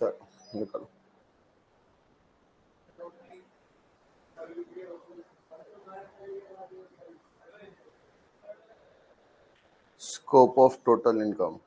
चलो निकलो। Scope of total income.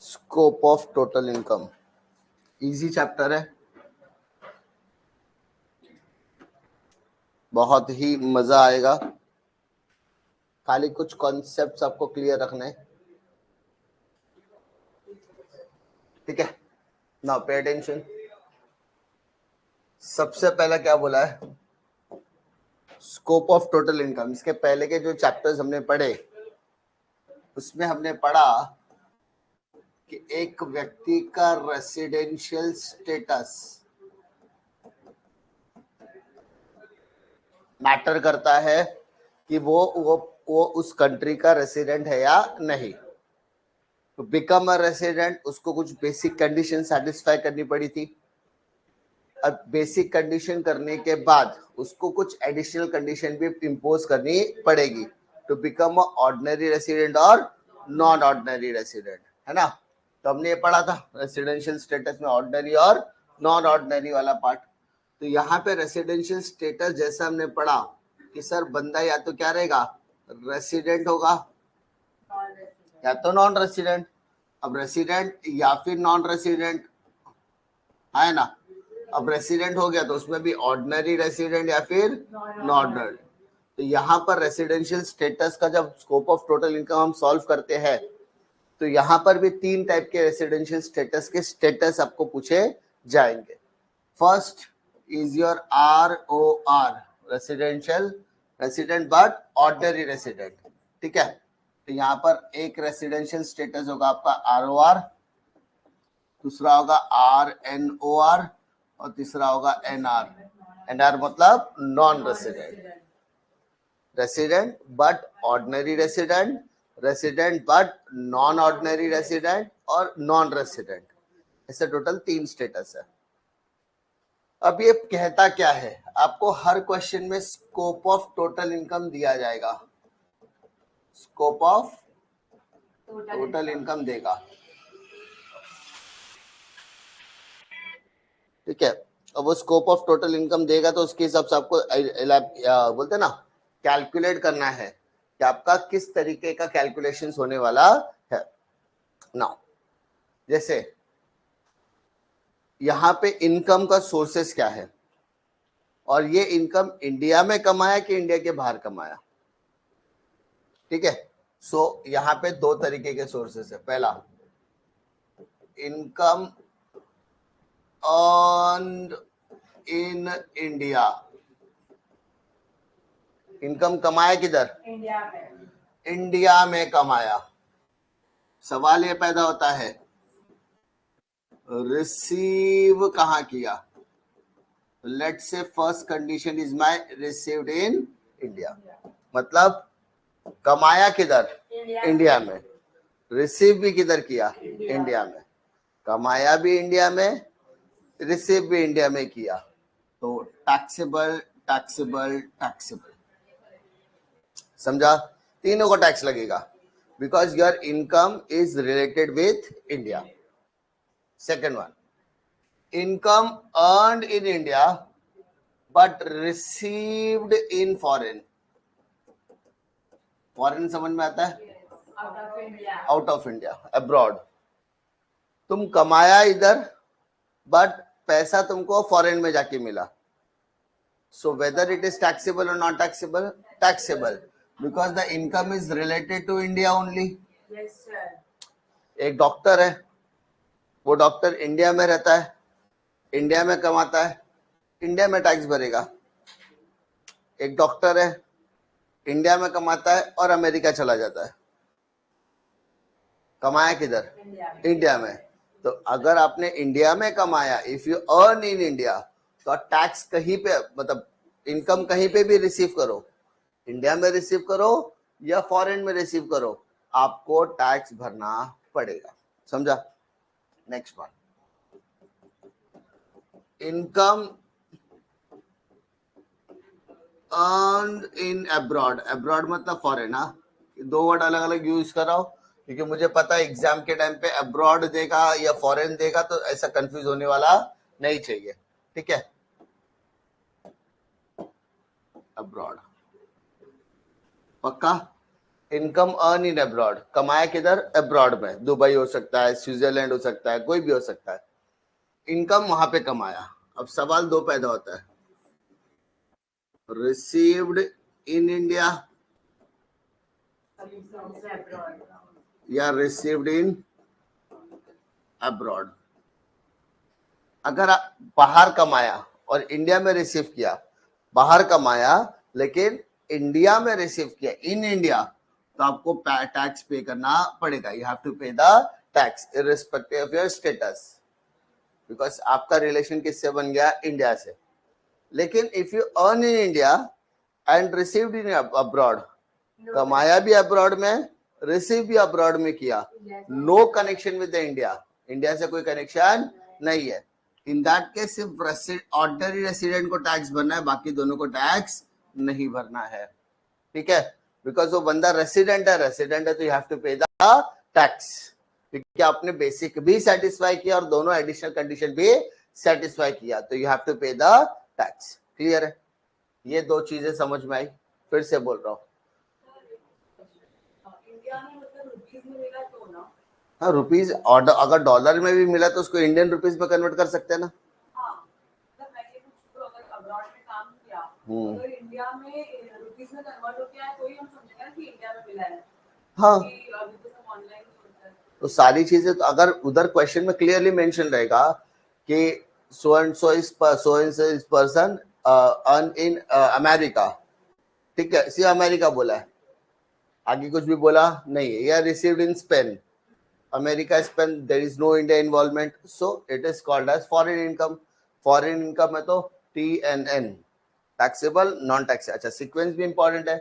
Scope of total income easy chapter है, बहुत ही मजा आएगा। खाली कुछ कॉन्सेप्ट्स आपको क्लियर रखने, ठीक है। Now pay attention. सबसे पहला क्या बोला है, स्कोप ऑफ टोटल इनकम। इसके पहले के जो चैप्टर्स हमने पढ़े उसमें हमने पढ़ा कि एक व्यक्ति का रेसिडेंशियल स्टेटस मैटर करता है कि वो उस कंट्री का रेसिडेंट है या नहीं। तो बिकम अ रेसिडेंट, उसको कुछ बेसिक कंडीशन सेटिस्फाई करनी पड़ी थी। अब बेसिक कंडीशन करने के बाद उसको कुछ एडिशनल कंडीशन भी इंपोज करनी पड़ेगी to become a ordinary resident और नॉन ऑर्डिनरी रेसिडेंट, है ना। तो हमने ये पढ़ा था रेसिडेंशियल स्टेटस में ऑर्डिनरी और नॉन ऑर्डिनरी वाला पार्ट। तो यहाँ पे रेसिडेंशियल स्टेटस जैसा हमने पढ़ा कि सर बंदा या तो क्या रहेगा, रेसिडेंट होगा या तो नॉन रेसिडेंट। अब रेसिडेंट या फिर नॉन रेसिडेंट है ना। अब रेसिडेंट हो गया तो उसमें भी ऑर्डिनरी रेसिडेंट या फिर नॉन ऑर्डिनरी। तो यहाँ पर रेसिडेंशियल स्टेटस का जब स्कोप ऑफ टोटल इनकम हम सॉल्व करते हैं तो यहाँ पर भी 3 टाइप के रेसिडेंशियल स्टेटस के स्टेटस आपको पूछे जाएंगे। First is your ROR, residential resident but ordinary resident, ठीक है। तो यहाँ पर एक रेसिडेंशियल स्टेटस होगा आपका ROR, दूसरा होगा RNOR और तीसरा होगा NR। NR मतलब non resident, resident but ordinary resident, resident but non ordinary resident और नॉन रेसिडेंट। ऐसे टोटल 3 स्टेटस है। अब ये कहता क्या है, आपको हर क्वेश्चन में स्कोप ऑफ टोटल इनकम दिया जाएगा, स्कोप ऑफ टोटल इनकम देगा, ठीक है। अब वो स्कोप ऑफ टोटल इनकम देगा तो उसके हिसाब से आपको बोलते हैं ना कैलकुलेट करना है कि आपका किस तरीके का कैलकुलेशन होने वाला है ना। जैसे यहाँ पे इनकम का सोर्सेस क्या है और ये इनकम इंडिया में कमाया कि इंडिया के बाहर कमाया, ठीक है। सो यहाँ पे 2 तरीके के सोर्सेस है। पहला income earned in India, income कमाया किधर, इंडिया में कमाया। सवाल ये पैदा होता है रिसीव कहाँ किया। Let's say first condition is my received in India, मतलब कमाया किधर, इंडिया में, रिसीव भी किधर किया, इंडिया में। कमाया भी इंडिया में, रिसीव भी इंडिया में किया, तो टैक्सेबल टैक्सेबल टैक्सेबल, समझा। तीनों को टैक्स लगेगा because your income is related with India. Second one, income earned in India but received in foreign. Foreign समझ में आता है, आउट ऑफ इंडिया, अब्रॉड। तुम कमाया इधर बट पैसा तुमको फॉरेन में जाके मिला, so whether it is taxable और not taxable, taxable because the income is related to India only. एक डॉक्टर है, वो डॉक्टर इंडिया में रहता है, इंडिया में कमाता है, इंडिया में टैक्स भरेगा। एक डॉक्टर है, इंडिया में कमाता है और अमेरिका चला जाता है, कमाया किधर, इंडिया में, तो अगर आपने इंडिया में कमाया, if you earn in India, तो टैक्स कहीं पे, मतलब इनकम कहीं पे भी रिसीव करो, इंडिया में रिसीव करो या फॉरेन में रिसीव करो, आपको टैक्स भरना पड़ेगा। समझा? नेक्स्ट वन, इनकम अर्न इन अब्रॉड। अब्रॉड मतलब फॉरेन। हाँ, दो वर्ड अलग अलग यूज कर रहा हूं क्योंकि मुझे पता है एग्जाम के टाइम पे अब्रॉड देगा या फॉरेन देगा, तो ऐसा कंफ्यूज होने वाला नहीं चाहिए। ठीक है, अब्रॉड पक्का। इनकम अर्न इन अब्रॉड, कमाया किधर? अब्रॉड में, दुबई हो सकता है, स्विट्जरलैंड हो सकता है, कोई भी हो सकता है। इनकम वहां पे कमाया। अब सवाल दो पैदा होता है, रिसीव्ड इन इंडिया या रिसीव्ड इन अब्रॉड। अगर आप बाहर कमाया और इंडिया में रिसीव किया, बाहर कमाया लेकिन इंडिया में रिसीव किया, इन इंडिया, तो आपको टैक्स पे करना पड़ेगा। You have to pay the tax irrespective of your status, because आपका रिलेशन किससे बन गया? इंडिया से। लेकिन if you earn in India and received in abroad, कमाया भी अब्रॉड में, रिसीव भी अब्रॉड में किया, no connection with the India, India से कोई कनेक्शन नहीं है, इन दैट केस सिर्फ ऑर्डिनरी रेसिडेंट को टैक्स भरना है, बाकी दोनों को टैक्स नहीं भरना है। ठीक है, बिकॉज वो बंदा रेसिडेंट है तो you have to pay the tax, क्योंकि आपने बेसिक भी सेटिस्फाई किया और दोनों एडिशनल कंडीशन भी सेटिस्फाई किया, तो you have to pay the tax. Clear है? ये दो चीजें समझ में आई? फिर से बोल रहा हूं, हाँ रुपीज ऑर्डर, अगर डॉलर में भी मिला तो उसको इंडियन रुपीज में कन्वर्ट कर सकते हैं ना। अगर इंडिया में रुपीस में कन्वर्ट हो गया है तो ही हम समझेंगे कि इंडिया में मिला है। हाँ, अभी तो सब ऑनलाइन होता है, तो सारी चीजें, तो अगर उधर क्वेश्चन में क्लियरली मेंशन रहेगा कि so and so is person earn in America, ठीक है, सिर्फ अमेरिका बोला है, आगे कुछ भी बोला नहीं है, या received in Spain, America Spain, there is no India involvement, so it is called as foreign income. Foreign income है तो TNN, टैक्सेबल नॉन टैक्स। अच्छा, सीक्वेंस भी इंपॉर्टेंट है,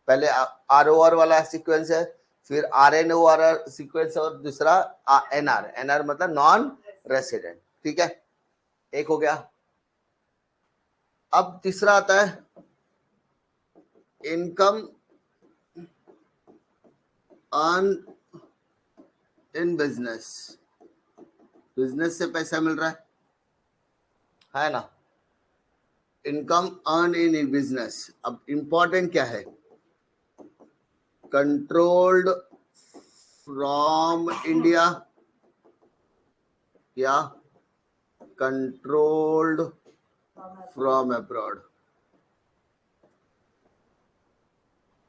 पहले ROR वाला सीक्वेंस है, फिर RNOR सीक्वेंस और दूसरा NR मतलब नॉन रेसिडेंट। ठीक है, एक हो गया। अब तीसरा आता है income earn in business, business से पैसा मिल रहा है ना, इनकम अर्न इन बिजनेस। अब इंपॉर्टेंट क्या है? कंट्रोल्ड फ्रॉम इंडिया या controlled from abroad.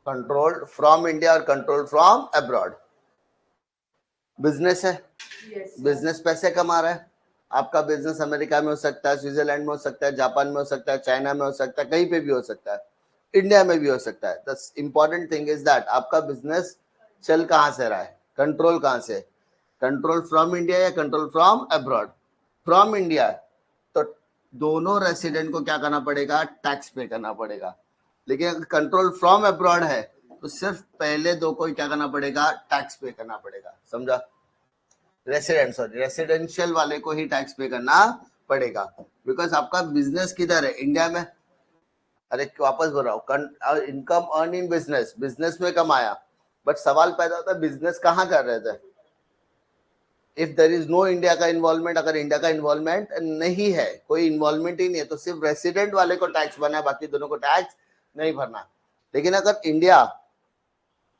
Controlled from India और कंट्रोल्ड फ्रॉम अब्रॉड। बिजनेस है, बिजनेस पैसे कमा रहा है, आपका बिजनेस अमेरिका में हो सकता है, स्विट्जरलैंड में हो सकता है, जापान में हो सकता है, चाइना में हो सकता है, कहीं पे भी हो सकता है, इंडिया में भी हो सकता है। The important thing is that आपका बिजनेस चल कहां से रहा है, कंट्रोल कहां से, कंट्रोल फ्रॉम इंडिया या control from abroad. From India तो दोनों रेसिडेंट को क्या करना पड़ेगा? टैक्स पे करना पड़ेगा। लेकिन अगर कंट्रोल फ्रॉम अब्रॉड है तो सिर्फ पहले दो को ही क्या करना पड़ेगा? टैक्स पे करना पड़ेगा। समझा? रेसिडेंशियल वाले को ही टैक्स पे करना पड़ेगा, बिकॉज आपका बिजनेस किधर है? इंडिया में। अरे वापस बोल रहा हूँ, income earn in business, business में कमाया, बट सवाल पैदा होता है बिजनेस कहाँ कर रहे थे? If there is no India का इन्वॉल्वमेंट, अगर इंडिया का इन्वॉल्वमेंट नहीं है, कोई इन्वॉल्वमेंट ही नहीं है, तो सिर्फ रेसिडेंट वाले को टैक्स भरना है, बाकी दोनों को टैक्स नहीं भरना। लेकिन अगर इंडिया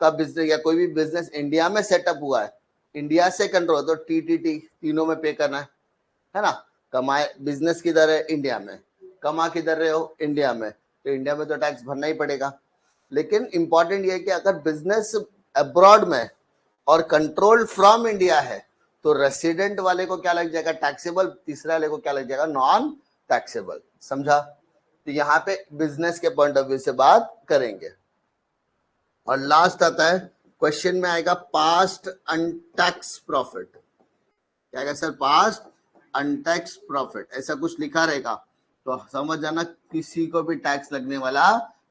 का बिजनेस या कोई भी बिजनेस इंडिया में सेटअप हुआ है, इंडिया से कंट्रोल, तो TTT तीनों में पे करना है ना। कमाए बिजनेस किधर है? इंडिया में। कमा किधर रहे हो? इंडिया में, तो इंडिया में तो टैक्स भरना ही पड़ेगा। लेकिन इंपॉर्टेंट ये है कि अगर बिजनेस अब्रॉड में और कंट्रोल फ्रॉम इंडिया है तो रेसिडेंट वाले को क्या लग जाएगा? टैक्सेबल, तीसरे वाले को क्या लग जाएगा? Non taxable. समझा? तो यहाँ पे बिजनेस के पॉइंट ऑफ व्यू से बात करेंगे। और लास्ट आता है, क्वेश्चन में आएगा पास्ट अनटैक्स प्रॉफिट। क्या है सर, पास्ट अनटैक्स प्रॉफिट, ऐसा कुछ लिखा रहेगा तो समझ जाना किसी को भी टैक्स लगने वाला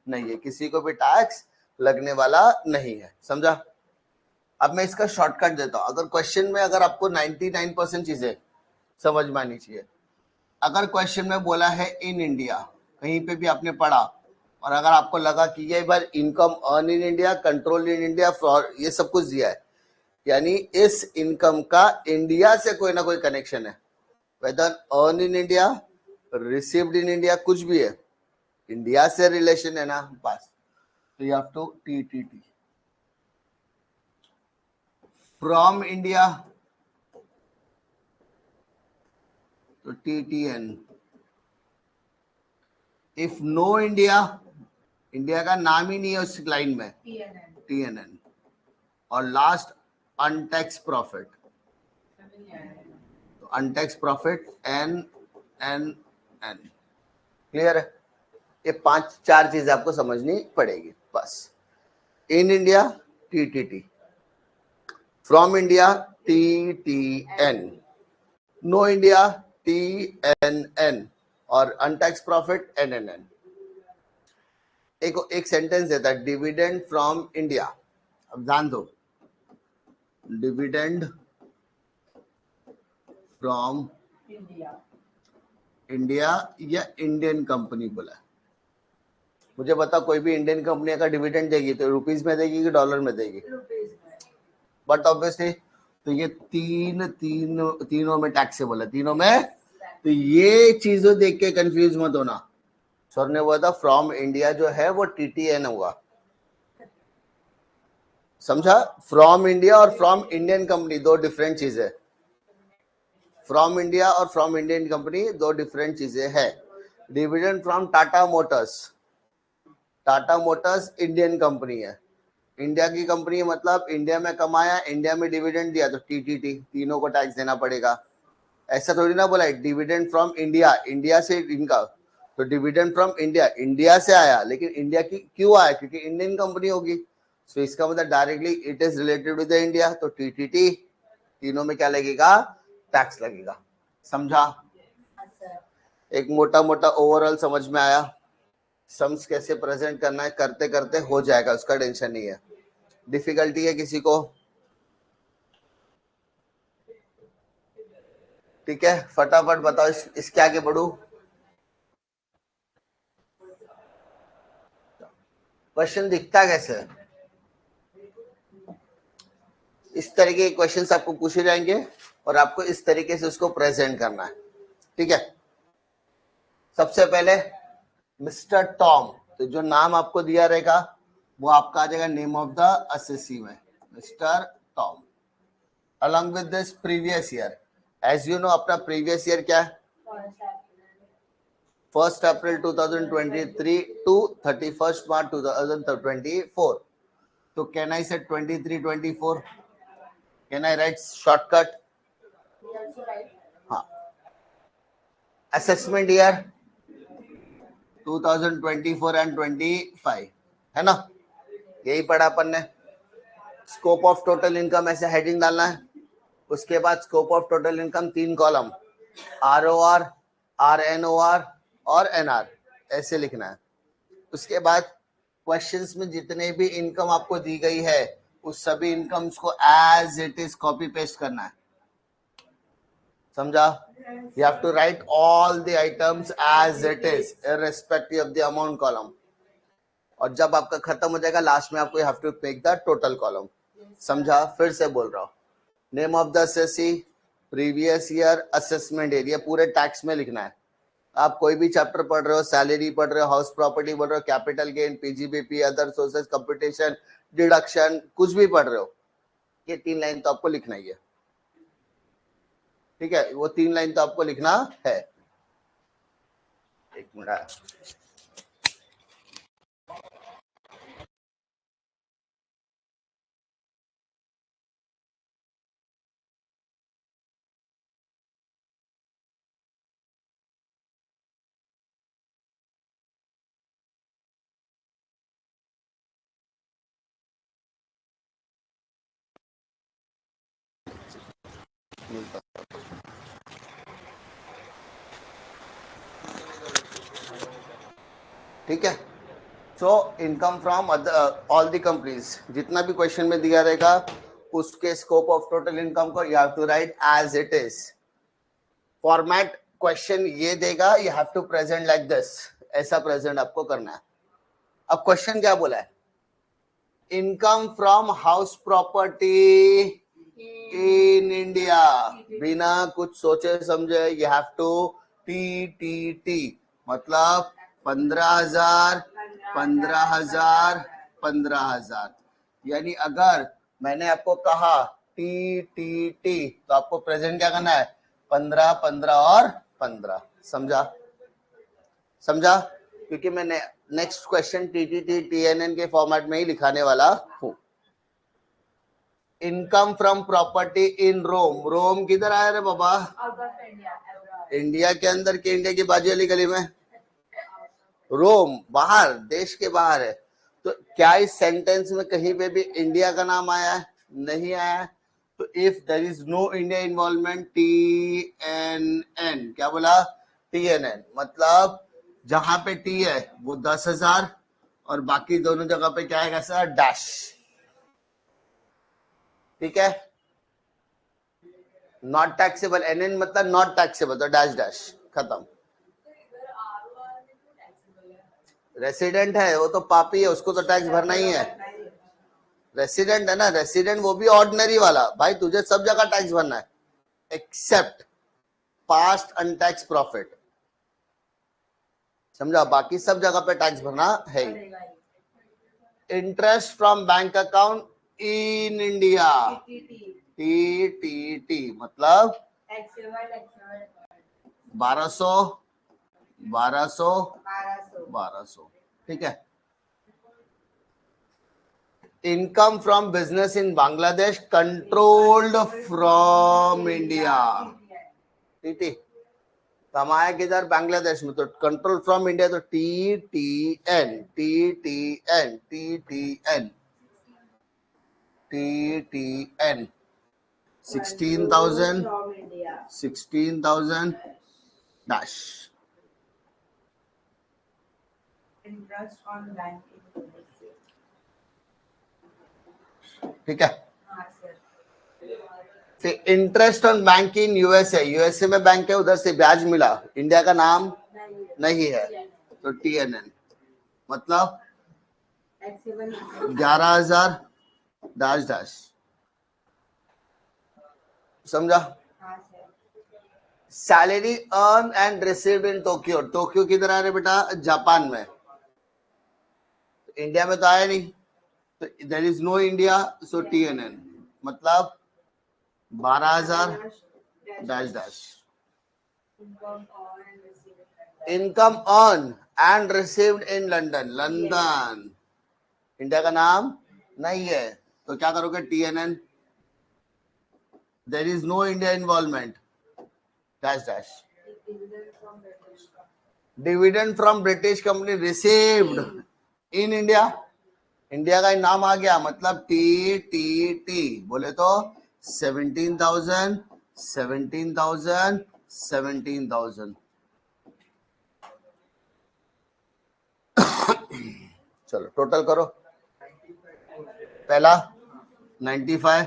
नहीं है, किसी को भी टैक्स लगने वाला नहीं है, समझा। अब मैं इसका शॉर्टकट देता हूं। अगर क्वेश्चन में अगर आपको 99% चीजें समझ में आनी चाहिए, अगर क्वेश्चन में बोला है इन इंडिया, कहीं पे भी आपने पढ़ा और अगर आपको लगा कि ये बार income earn in India, control in India, for ये सब कुछ दिया है, यानी इस इनकम का इंडिया से कोई ना कोई कनेक्शन है, whether earn in India, received in India, कुछ भी है, इंडिया से रिलेशन है ना, बस। तो you have to T from India, तो TTN। If no India, India का नाम ही नहीं है उस लाइन में, TNN। और लास्ट अनटैक्स प्रॉफिट, तो अनटैक्स प्रॉफिट NNN। क्लियर है? ये 5-4 चीजें आपको समझनी पड़ेगी बस। In India TTT, from India TTN, no India TNN और अनटैक्स प्रॉफिट NNN। एक सेंटेंस देता है डिविडेंड फ्रॉम इंडिया। अब ध्यान दो, डिविडेंड फ्रॉम इंडिया या इंडियन कंपनी बोला है। मुझे बता, कोई भी इंडियन कंपनी अगर डिविडेंड देगी तो रुपीस में देगी कि डॉलर में देगी? बट ऑब्वियसली तो ये तीनों में टैक्सेबल है, तीनों में। तो ये चीजों देख के कंफ्यूज मत होना। सर ने बोला था फ्रॉम इंडिया जो है वो TTN हुआ, समझा। फ्रॉम इंडिया और फ्रॉम इंडियन कंपनी दो डिफरेंट चीजें, फ्रॉम इंडिया और फ्रॉम इंडियन कंपनी दो डिफरेंट चीजें है। Dividend from Tata Motors, Tata Motors Indian company है, इंडिया की कंपनी है, मतलब इंडिया में कमाया, इंडिया में डिविडेंड दिया, तो TTT, तीनों को टैक्स देना पड़ेगा। ऐसा थोड़ी ना बोला है डिविडेंड फ्रॉम इंडिया, इंडिया से इनका, तो डिविडेंड फ्रॉम इंडिया, इंडिया से आया, लेकिन इंडिया की क्यों आया? क्योंकि इंडियन कंपनी होगी, सो इसका मतलब directly it is related with India, तो TTT, तीनों में क्या लगेगा? टैक्स लगेगा, समझा। एक मोटा मोटा ओवरऑल समझ में आया। सम्स कैसे प्रेजेंट करना है करते करते हो जाएगा, उसका टेंशन नहीं है। डिफिकल्टी है किसी को? ठीक है, फटाफट बताओ, इसके आगे बढ़ू। क्वेश्चन दिखता कैसे है? इस तरीके के क्वेश्चंस आपको पूछे जाएंगे और आपको इस तरीके से उसको प्रेजेंट करना है, ठीक है। सबसे पहले मिस्टर टॉम, तो जो नाम आपको दिया रहेगा वो आपका आ जाएगा नेम ऑफ द असेसी में, mister Tom. Along with this previous year, as you know अपना प्रीवियस ईयर क्या है? 1 अप्रैल 2023 टू 31 मार्च 2024। तो कैन आई से 23-24? Can I right shortcut? हाँ। असेसमेंट ईयर 2024 एंड 25 है ना, यही पढ़ा अपन ने। स्कोप ऑफ टोटल इनकम ऐसे हेडिंग डालना है, उसके बाद scope of total income 3 column, ROR, RNOR और NR, ऐसे लिखना है। उसके बाद क्वेश्चंस में जितने भी इनकम आपको दी गई है उस सभी इनकम्स को as it is copy paste करना है, समझा। You have to write all the items as it is irrespective of the amount column, और जब आपका खत्म हो जाएगा लास्ट में आपको you have to pick the total column, समझा। फिर से बोल रहा हूं, name of the assessee, previous year, assessment area, पूरे टैक्स में लिखना है। आप कोई भी चैप्टर पढ़ रहे हो, सैलरी पढ़ रहे हो, हाउस प्रॉपर्टी पढ़ रहे हो, capital gain, PGBP, other sources, computation, deduction, कुछ भी पढ़ रहे हो, ये 3 लाइन तो आपको लिखना ही है, ठीक है। वो 3 लाइन तो आपको लिखना है। एक मिनट, मिलता ठीक है। So income from all the companies, जितना भी क्वेश्चन में दिया रहेगा उसके स्कोप ऑफ टोटल इनकम को you have to write as it is. Format question ये देगा, you have to present like this, ऐसा प्रेजेंट आपको करना है। अब क्वेश्चन क्या बोला है, income from house property in India, बिना कुछ सोचे समझे यू हैव टू टी मतलब 15,000 15,000 15,000। यानी अगर मैंने आपको कहा टी तो आपको प्रेजेंट क्या करना है, 15 15 और 15। समझा? समझा? क्योंकि मैंने नेक्स्ट क्वेश्चन टीएनएन के फॉर्मेट में ही लिखाने वाला हूं। इनकम फ्रॉम प्रॉपर्टी इन रोम, रोम किधर आया रे बाबा, इंडिया के अंदर के इंडिया की बाजू वाली गली में, रोम बाहर, देश के बाहर है। तो क्या इस सेंटेंस में कहीं पे भी इंडिया का नाम आया है? नहीं आया है। तो if there is no India involvement, TNN, क्या बोला, TNN, मतलब जहां पे टी है वो 10,000 और बाकी दोनों जगह पे क्या है सर, डैश। ठीक है, नॉट टैक्सेबल, NN मतलब नॉट टैक्सेबल, तो डैश डैश खत्म। रेसिडेंट है वो तो पापी है, उसको तो टैक्स भरना ही है। रेसिडेंट है ना, रेसिडेंट वो भी ऑर्डिनरी वाला, भाई तुझे सब जगह टैक्स भरना है एक्सेप्ट पास्ट अनटैक्स प्रॉफिट। समझा? बाकी सब जगह पे टैक्स भरना है। Interest from bank account in India, T मतलब 1200 1200। ठीक है। Income from business in Bangladesh controlled from India, T कमाया किधर, बांग्लादेश में, तो कंट्रोल फ्रॉम इंडिया, तो TTN TTN TTN TTN 16,000 dash. Interest on bank, ठीक है। फिर interest on bank in USA में बैंक है, उधर से ब्याज मिला, इंडिया का नाम नहीं है, तो TNN मतलब 11,000 डैश डैश। समझा? Salary earn and received in Tokyo, Tokyo किधर आ रहे बेटा, जापान में, इंडिया में तो आया नहीं, तो there is no India, so TNN मतलब 12,000 dash dash. Income earn and received in London, London India का नाम नहीं है, तो क्या करोगे, TNN, there is no India involvement dash dash. Dividend from British company received in India, India का नाम आ गया, मतलब टी बोले तो 17,000 17,000 17,000। चलो टोटल करो, पहला 95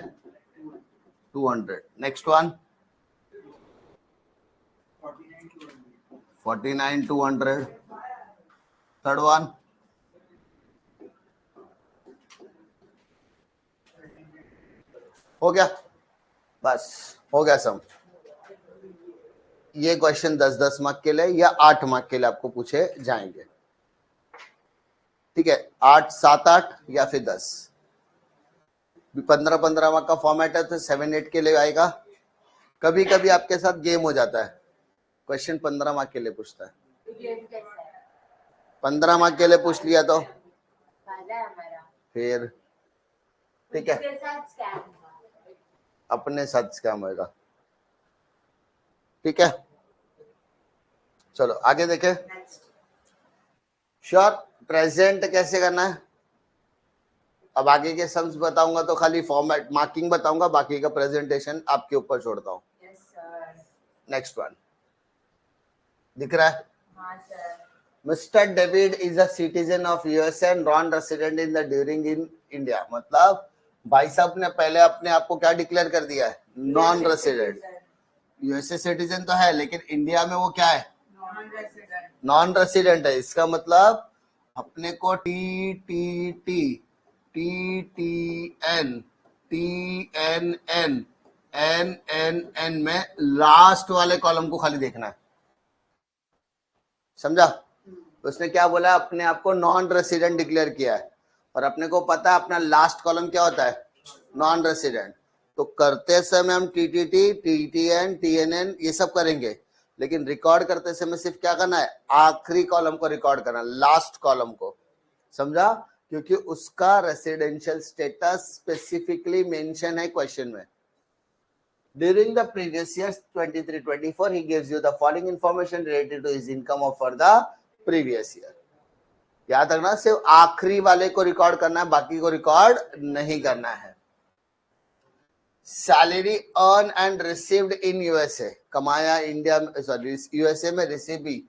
200, नेक्स्ट वन 49 200, थर्ड वन हो गया, बस हो गया सब। ये क्वेश्चन 10-10 मार्क के लिए या 8 मार्क के लिए आपको पूछे जाएंगे। ठीक है, 8 7 8 या फिर 10, 15-15 मार्क का फॉर्मेट है, तो 7-8 के लिए आएगा। कभी कभी आपके साथ गेम हो जाता है, क्वेश्चन 15 मार्क के लिए पूछता है, 15 मार्क के लिए पूछ लिया तो फिर ठीक है, अपने साथ स्कैम होगा। ठीक है, चलो आगे देखें। श्योर, प्रेजेंट कैसे करना है, अब आगे के सम्स बताऊंगा तो खाली फॉर्मेट मार्किंग बताऊंगा, बाकी का प्रेजेंटेशन आपके ऊपर छोड़ता हूं। नेक्स्ट वन दिख रहा है, mister David is a citizen of USA and non resident in the during in India. मतलब भाई साहब ने पहले अपने आप को क्या डिक्लेयर कर दिया है, नॉन रेसिडेंट। यूएसए सिटीजन तो है लेकिन इंडिया में वो क्या है, नॉन रेसिडेंट है। इसका मतलब अपने को T T T T T N T N N N N N में लास्ट वाले कॉलम को खाली देखना है, समझा। उसने क्या बोला, अपने आप को नॉन रेसिडेंट डिक्लेयर किया है और अपने को पता है अपना लास्ट कॉलम क्या होता है, नॉन रेसिडेंट। तो करते समय हम टीटीटी टीटीएन टीएनएन ये सब करेंगे, लेकिन रिकॉर्ड करते समय सिर्फ क्या करना है, आखिरी कॉलम को रिकॉर्ड करना, लास्ट कॉलम को, समझा। क्योंकि उसका रेसिडेंशियल स्टेटस स्पेसिफिकली मेंशन है क्वेश्चन में। During the previous years 23-24 he gives you the following information related to his income of for the previous year। याद रखना सिर्फ आखिरी वाले को रिकॉर्ड करना है, बाकी को रिकॉर्ड नहीं करना है। Salary earn and received in USA, कमाया इंडिया में, सॉरी यूएसए में रिसीव भी,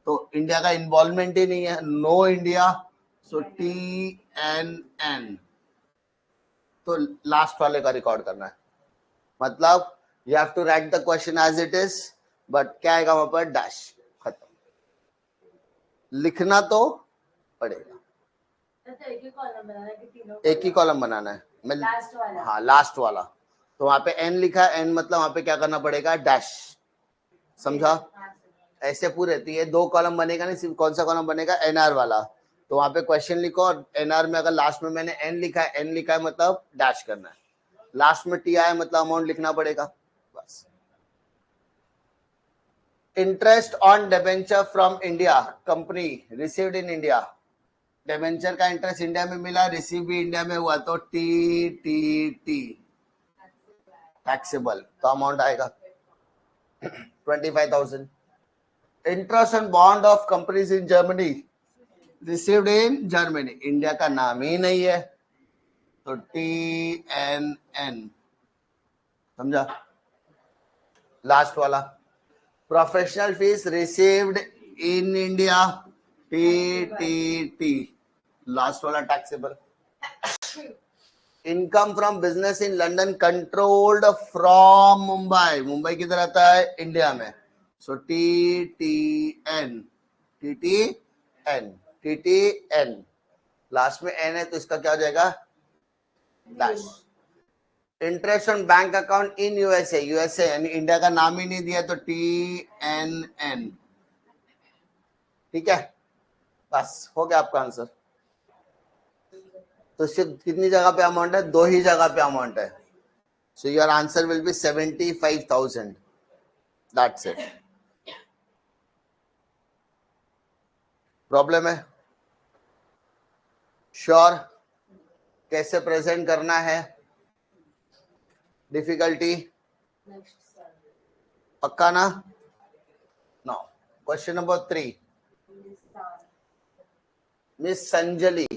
तो इंडिया का इन्वॉल्वमेंट ही नहीं है, नो इंडिया, सो TNN, तो लास्ट वाले का रिकॉर्ड करना है। मतलब you have to write the question as it is, but क्या आएगा वहां पर, डैश, खत्म। लिखना तो पड़ेगा, एक ही कॉलम बनाना है, हाँ लास्ट वाला। तो वहां पे एन लिखा है, एन मतलब वहां पे क्या करना पड़ेगा, डैश, समझा। ऐसे पूरे, तो ये 2 कॉलम बनेगा नहीं, सिर्फ कौन सा कॉलम बनेगा, एनआर वाला। तो वहां पे क्वेश्चन लिखो और एनआर में अगर लास्ट में मैंने एन लिखा है, एन लिखा है मतलब डैश करना है, लास्ट में टी आया मतलब अमाउंट लिखना पड़ेगा, बस। Interest on debenture from India company received in India, debenture का इंटरेस्ट इंडिया में मिला, रिसीव भी इंडिया में हुआ, तो टी टैक्सेबल, तो अमाउंट आएगा 25,000। Interest on bond of companies in Germany received in Germany, India का नाम ही नहीं है, तो TNN, समझा, लास्ट वाला। Professional fees received in India, TTT, last वाला taxable. Income from business in London controlled from Mumbai, Mumbai किधर आता है, इंडिया में, सो TTN, लास्ट में एन है तो इसका क्या हो जाएगा, dash. Interest on bank account in USA, यानी इंडिया का नाम ही नहीं दिया, तो TNN, ठीक है, बस हो गया आपका आंसर। तो सिर्फ कितनी जगह पे अमाउंट है, 2 ही जगह पे अमाउंट है, so your answer will be 75,000, that's it. Problem है, श्योर, कैसे प्रेजेंट करना है, डिफिकल्टी पक्का ना। No, question number 3, miss Sanjali,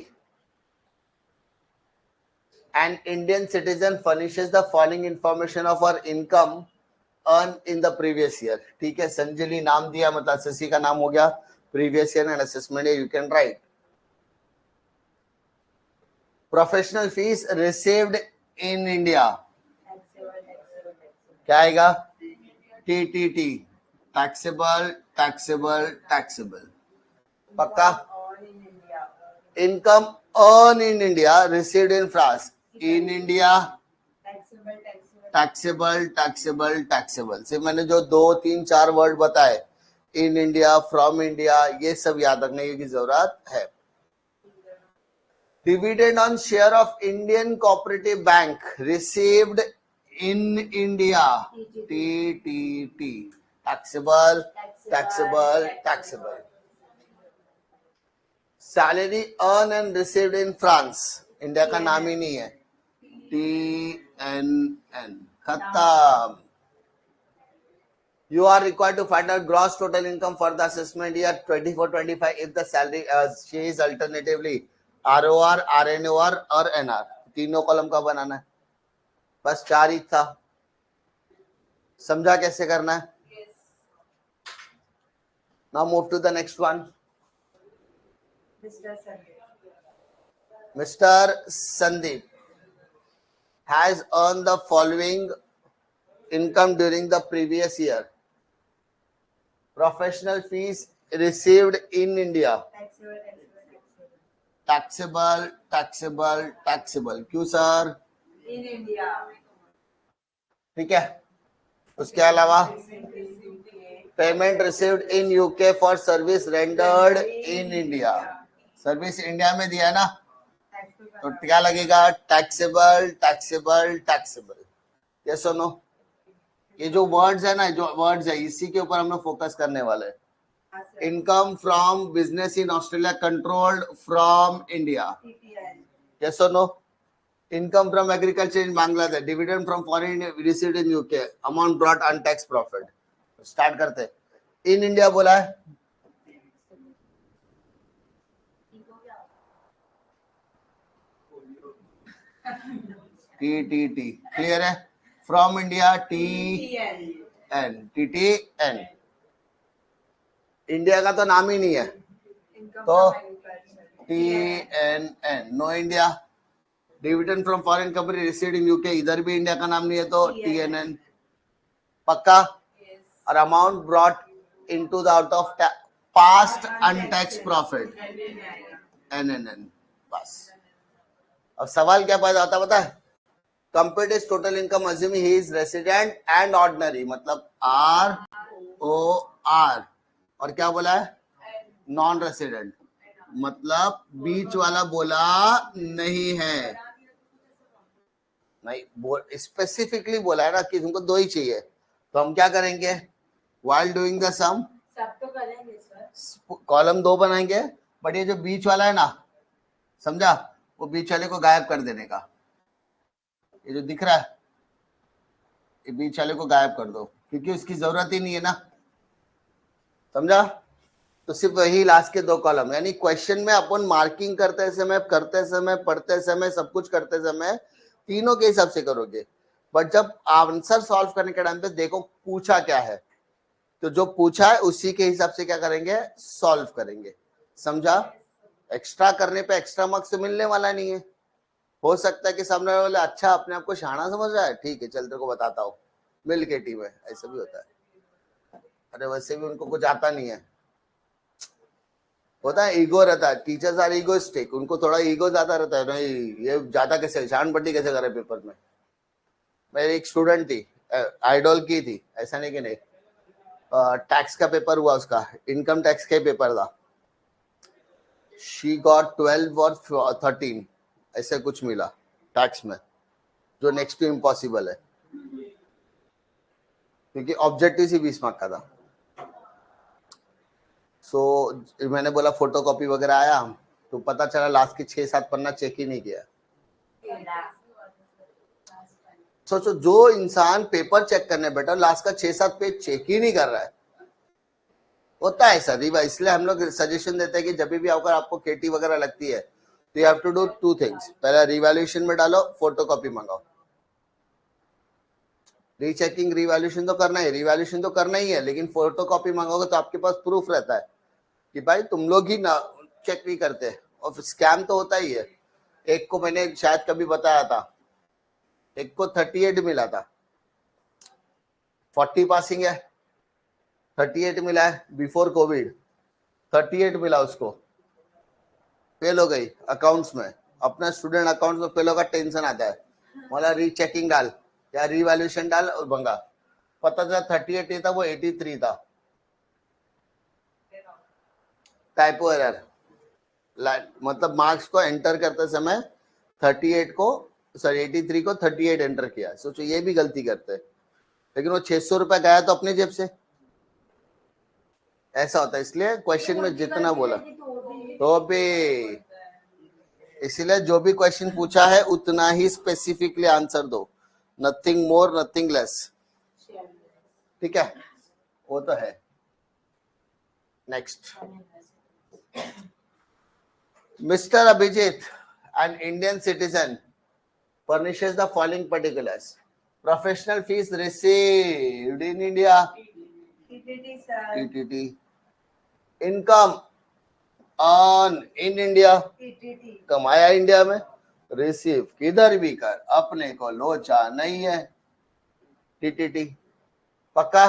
an Indian citizen furnishes the following information of her income earned in the previous year। ठीक है, संजली नाम दिया मतलब शशि का नाम हो गया, previous year and assessment you can write. Professional fees received in India, क्या आएगा, TTT, टैक्सेबल, पक्का। Income earn in India received in France, in India taxable. सिर्फ मैंने जो 2, 3, 4 वर्ड बताए, इन इंडिया, फ्रॉम इंडिया, ये सब याद रखने की जरूरत है। Dividend on share of Indian cooperative bank received in India, TTT, taxable. Salary earn and received in France, India का नाम ही नहीं है, TNN, खत्म। You are required to find out gross total income for the assessment year 24-25 if the salary she is alternatively ROR, RNOR और NR, तीनों column का बनाना है, बस 4 ही था, समझा कैसे करना है। Now move to the next one। Mr. Sandeep. Mr. Sandeep has earned the following income during the previous year. Professional fees received in India. Taxable. Taxable. क्यों सर? In India. ठीक है, उसके अलावा payment received in UK for service rendered in India. Service India में दिया ना, तो क्या लगेगा? टैक्सेबल. ये सुनो, ये जो वर्ड्स है ना, जो वर्ड्स है इसी के ऊपर हम लोग फोकस करने वाले हैं. Income from business in Australia controlled from India. Yes और no? Income from agriculture in Bangladesh, dividend from foreign received in UK, amount brought untaxed profit. Start करते. इन इंडिया बोला है, टी क्लियर है? From India TTN. इंडिया का तो नाम ही नहीं है, तो TNN. No India. Dividend from foreign company received in UK, इधर भी इंडिया का नाम नहीं है, तो TNN. पक्का? और amount brought into the out of past untaxed profit, NNN. बस. अब सवाल क्या पैदा होता है पता है? Compute is total income assuming he is resident and ordinary, मतलब ROR. और क्या बोला है? नॉन रेसिडेंट, मतलब बीच वाला बोला नहीं है. नहीं, स्पेसिफिकली बोला है ना कि तुमको दो ही चाहिए, तो हम क्या करेंगे? while doing the sum सब तो करेंगे सर. कॉलम 2 बनाएंगे, बट ये जो बीच वाला है ना, समझा, वो बीच वाले को गायब कर देने का. ये जो दिख रहा है, ये बीच वाले को गायब कर दो, क्योंकि उसकी जरूरत ही नहीं है ना. समझा? तो सिर्फ वही लास्ट के 2 कॉलम, यानी क्वेश्चन में अपन मार्किंग करते समय, पढ़ते समय, सब कुछ करते समय तीनों के हिसाब से करोगे. बट जब आंसर सॉल्व करने के टाइम पे देखो पूछा क्या है, तो जो पूछा है उसी के हिसाब से क्या करेंगे? सॉल्व करेंगे. समझा? एक्स्ट्रा करने पे एक्स्ट्रा मार्क्स तो मिलने वाला नहीं है. हो सकता है कि सामने वाले अच्छा अपने आप को शाना समझ रहा है, ठीक है चल तेरे को बताता हूँ, मिल के टीम है, ऐसा भी होता है. अरे वैसे भी उनको कुछ आता नहीं है, होता है, ईगो रहता है. टीचर्स आर ईगोइस्टिक, उनको थोड़ा ईगो ज्यादा रहता है. नहीं ये ज्यादा कैसे शान पट्टी कैसे करे पेपर में. मेरी एक स्टूडेंट थी, आइडॉल की थी, ऐसा नहीं कि नहीं. टैक्स का पेपर हुआ, उसका इनकम टैक्स का पेपर था. शी गॉट 12 और 13 ऐसे कुछ मिला टैक्स में, जो नेक्स्ट टू इम्पॉसिबल है, क्योंकि ऑब्जेक्टिव ही 20 मार्क का था. सो मैंने बोला फोटोकॉपी वगैरह आया, तो पता चला लास्ट की 6-7 पन्ना चेक ही नहीं किया. सोचो, जो इंसान पेपर चेक करने बैठा लास्ट का 6-7 पेज चेक ही नहीं कर रहा है, होता है सर. इसलिए हम लोग सजेशन देते हैं कि जब भी अगर आपको केटी वगैरह लगती है, तो you have to do 2 things. पहला रिवैल्यूएशन में डालो, फोटोकॉपी मंगाओ. रीचेकिंग रिवैल्यूएशन तो करना है, रिवैल्यूएशन तो करना ही है, लेकिन फोटोकॉपी मंगाओगे तो आपके पास प्रूफ रहता है कि भाई तुम लोग ही ना चेक नहीं करते. और स्कैम तो होता ही है. एक को मैंने शायद कभी बताया था, एक को 38 मिला था, 40 पासिंग है, 38 मिला है बिफोर कोविड, 38 मिला उसको, फेल हो गई अकाउंट्स में. अपना स्टूडेंट अकाउंट्स में फेल होगा, टेंशन आता है, बोला रीचेकिंग डाल या रिवैल्यूएशन डाल और भंगा. पता चला 38 नहीं था, वो 83 था. टाइपो एरर, मतलब मार्क्स को एंटर करते समय 38 को, सॉरी 83 को 38 एंटर किया. सोचो ये भी गलती करते हैं, लेकिन वो 600 रुपया गया तो अपने जेब से. ऐसा होता है. इसलिए क्वेश्चन में जितना बोला तो भी, इसलिए जो भी क्वेश्चन पूछा है उतना ही स्पेसिफिकली आंसर दो, नथिंग मोर नथिंग लेस. ठीक है, वो तो है. Next, mister Abhijit, an Indian citizen, furnishes the following particulars. Professional fees received in India, TTT, sir. TTT. Income earn in India, TTT कमाया इंडिया में, रिसीव किधर भी कर, अपने को लोचा नहीं है। टीटीटी पक्का।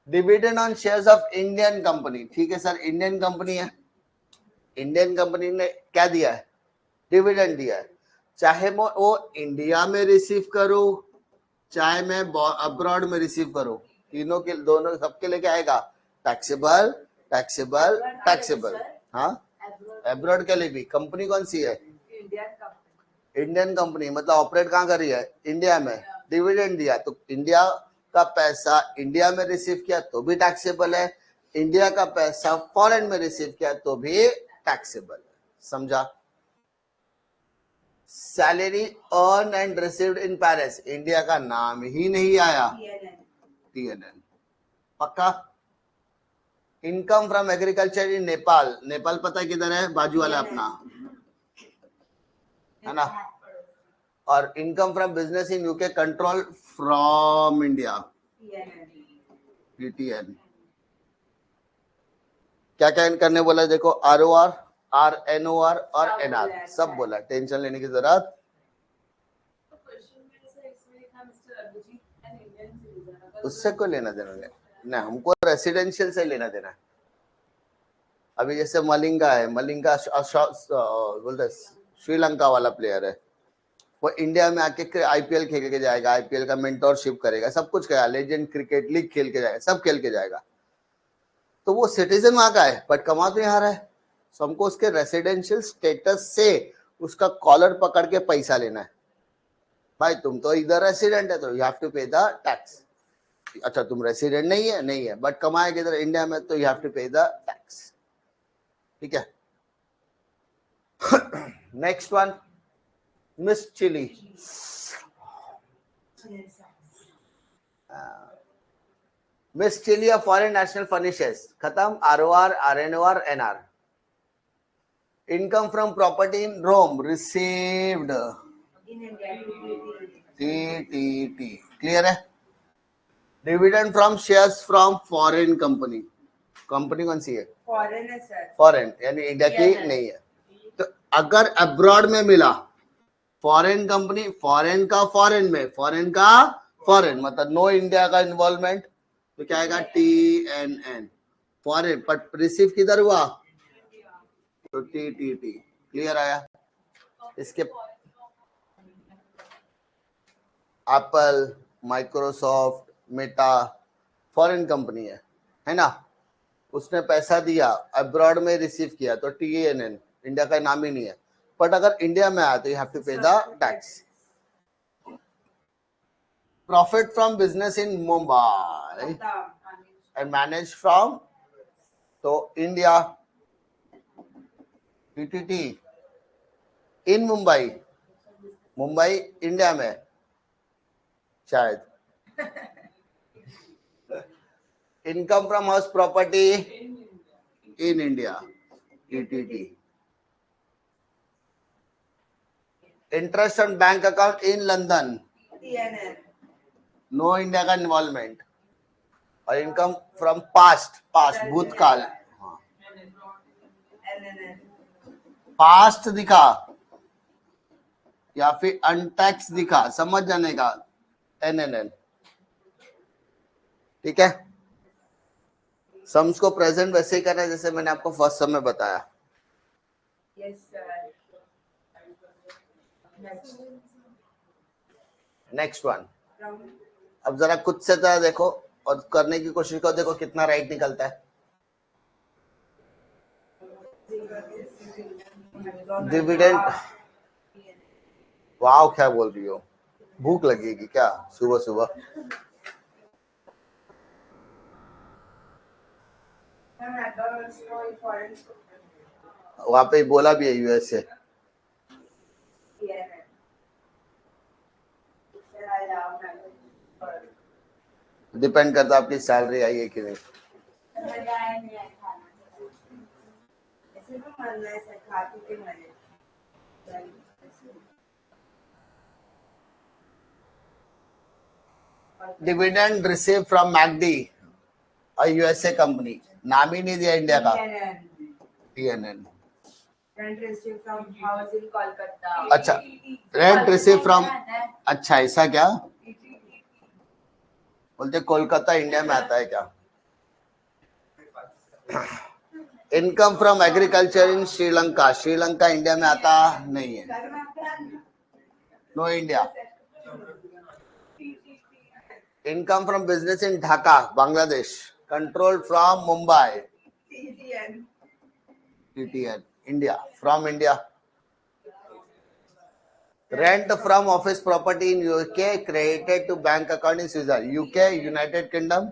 Dividend on shares of Indian company, ठीक है सर, इंडियन कंपनी है, इंडियन कंपनी ने क्या दिया है, डिविडेंड दिया है, चाहे वो इंडिया में रिसीव करो चाहे मैं अब्रॉड में रिसीव करूं, तीनों के दोनों सबके लिए क्या आएगा, टैक्सेबल टैक्सेबल टैक्सेबल। हाँ, अब्रॉड के लिए भी। कंपनी कौन सी है, इंडियन कंपनी, मतलब ऑपरेट कहाँ कर रही है, इंडिया में, डिविडेंड दिया तो इंडिया का पैसा इंडिया में रिसीव किया तो भी टैक्सेबल है, इंडिया का पैसा फॉरेन में रिसीव किया तो भी टैक्सेबल है। समझा। Salary earn and received in Paris, India का नाम ही नहीं आया, TNN पक्का। इनकम फ्रॉम एग्रीकल्चर इन नेपाल, नेपाल पता है किधर है, बाजू वाला अपना है ना। और income from business in UK control from India, PTN। क्या क्या करने बोला, देखो ROR, RNOR और NR सब बोला, टेंशन लेने की जरूरत। उससे कोई लेना देना नहीं, हमको रेसिडेंशियल से लेना देना है। अभी जैसे मलिंगा है, मलिंगा बोलते श्रीलंका वाला प्लेयर है, वो इंडिया में आके IPL खेल के जाएगा, IPL का मेंटोरशिप करेगा, सब कुछ करेगा, लेजेंड क्रिकेट लीग खेल के जाएगा, सब खेल के जाएगा, तो वो सिटीजन वहां का है बट कमा तो यहाँ रहा है। तो हमको उसके रेसिडेंशियल स्टेटस से उसका कॉलर पकड़ के पैसा लेना है। भाई तुम तो इधर रेसिडेंट है तो you have to pay the tax. अच्छा तुम रेसिडेंट नहीं है बट कमाए किधर, इंडिया में, तो you have to pay the tax. ठीक है। Next one, Miss Chili. Miss Chili of foreign national furnishes, खत्म। ROR, RNOR, NR। Income from property in Rome received, TTT। Clear है। Dividend from shares from foreign company, company कौन सी है, foreign है sir, foreign यानी India की नहीं है। तो अगर अब्रॉड में मिला, फॉरेन कंपनी, फॉरेन का फॉरेन में, फॉरेन का फॉरेन मतलब नो इंडिया का इन्वॉल्वमेंट, तो क्या आएगा, TNN। फॉरेन बट रिसीव किधर हुआ, तो TTT। क्लियर आया। इसके Apple, Microsoft, Meta foreign company है ना, उसने पैसा दिया, अब्रॉड में रिसीव किया तो TNN, इंडिया का नाम ही नहीं है। बट अगर इंडिया में आया तो you have to pay the tax. Profit from business in Mumbai and manage from, तो India, TTT। In Mumbai, Mumbai India में शायद। Income from house property in India, TTT। Interest on bank account in London, no India का involvement. और income from past, भूतकाल, past दिखा या फिर untaxed दिखा, समझ जाने का, NNN। ठीक है। सम्स को प्रेजेंट वैसे ही करना है जैसे मैंने आपको फर्स्ट सम में बताया। नेक्स्ट वन, अब जरा खुद से जरा देखो और करने की कोशिश करो, देखो कितना राइट निकलता है। डिविडेंड, वाह क्या बोल रही हो, भूख लगेगी क्या सुबह सुबह। वहां पे बोला भी है USA। डिपेंड करता आपकी सैलरी आई है कि नहीं। Dividend receive from McD, USA company, नाम ही नहीं दिया इंडिया का, TNN. Rent received from house in Kolkata. अच्छा, रेंट रिसीव फ्रॉम, अच्छा ऐसा क्या बोलते, कोलकाता इंडिया में आता है क्या? Income from agriculture in Sri Lanka, Sri Lanka India में आता नहीं है, no India. Income from business in Dhaka, Bangladesh, control from Mumbai, TTN, India, from India. Rent from office property in UK credited to bank account in Switzerland, UK United Kingdom,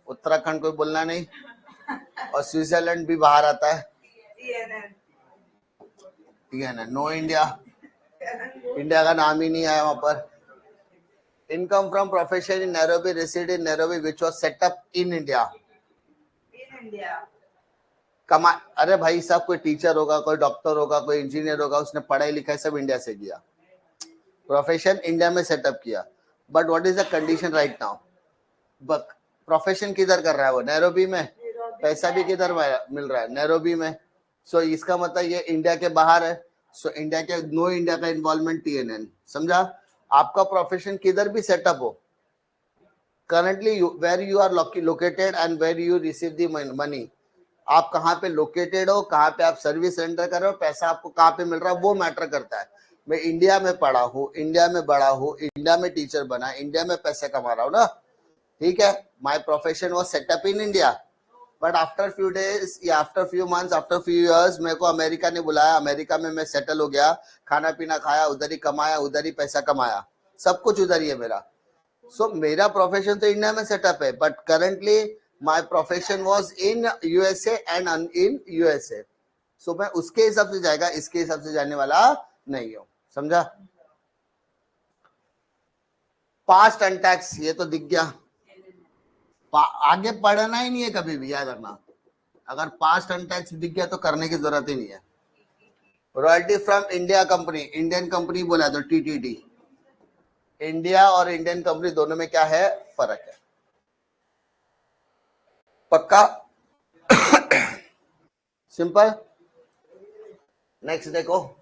Uttarakhand कोई बोलना नहीं, और Switzerland भी बाहर आता है. TNN, नो इंडिया, इंडिया का नाम ही नहीं आया वहां पर. Income from profession in Nairobi, received in Nairobi which was set up in India. Comma, अरे भाई साहब, कोई टीचर होगा, कोई डॉक्टर होगा, कोई इंजीनियर होगा, उसने पढ़ाई लिखाई सब इंडिया से किया, प्रोफेशन इंडिया में सेटअप किया. But what is the condition right now? Profession किधर कर रहा है वो? नैरोबी में. पैसा भी किधर मिल रहा है? नैरोबी में. सो इसका मतलब ये इंडिया के बाहर है. सो इंडिया के, नो इंडिया का इन्वॉल्वमेंट, TNN. समझा? आपका प्रोफेशन किधर भी सेटअप हो, currently where you are located and where you receive the money, आप कहाँ पे लोकेटेड हो, कहाँ पे आप सर्विस रेंडर कर रहे हो, पैसा आपको कहाँ पे मिल रहा है, वो मैटर करता है. मैं इंडिया में पढ़ा हूँ, इंडिया में बड़ा हूँ, इंडिया में टीचर बना, इंडिया में पैसे कमा रहा हूँ ना, ठीक है. My profession was set up in India, but after few days या after few months, after few years, मेरे को अमेरिका ने बुलाया, अमेरिका में मैं सेटल हो गया, खाना पीना खाया, उधर ही कमाया, उधर ही पैसा कमाया, सब कुछ उधर ही है मेरा. सो मेरा प्रोफेशन तो इंडिया में सेटअप है, but currently my profession was in USA and in USA. So मैं उसके हिसाब से जाएगा, इसके हिसाब से जाने वाला नहीं हूं. समझा? पास्ट एंड टैक्स, ये तो दिख गया. आगे पढ़ना ही नहीं है कभी भी, याद रखना. अगर पास्ट एंड टैक्स दिख गया तो करने की जरूरत ही नहीं है. Royalty from India company, Indian company बोला तो TTD. इंडिया और इंडियन कंपनी दोनों में क्या है, फर्क है. पक्का? सिंपल. नेक्स्ट देखो.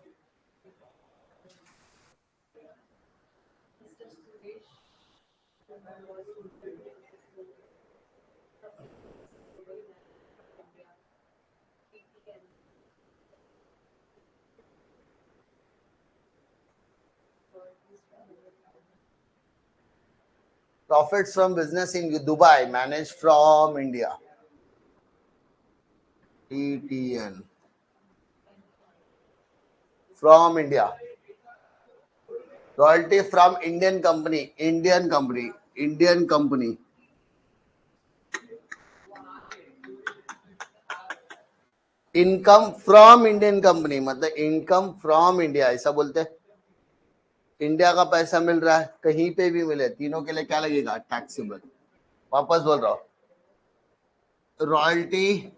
Profits from business in Dubai managed from India, TTN, from India. Royalty from Indian company, Indian company, Indian company. Income from Indian company, मतलब इनकम फ्रॉम इंडिया, ऐसा बोलते हैं. इंडिया का पैसा मिल रहा है, कहीं पे भी मिले, तीनों के लिए क्या लगेगा, टैक्सेबल. वापस बोल रहा हूं, royalty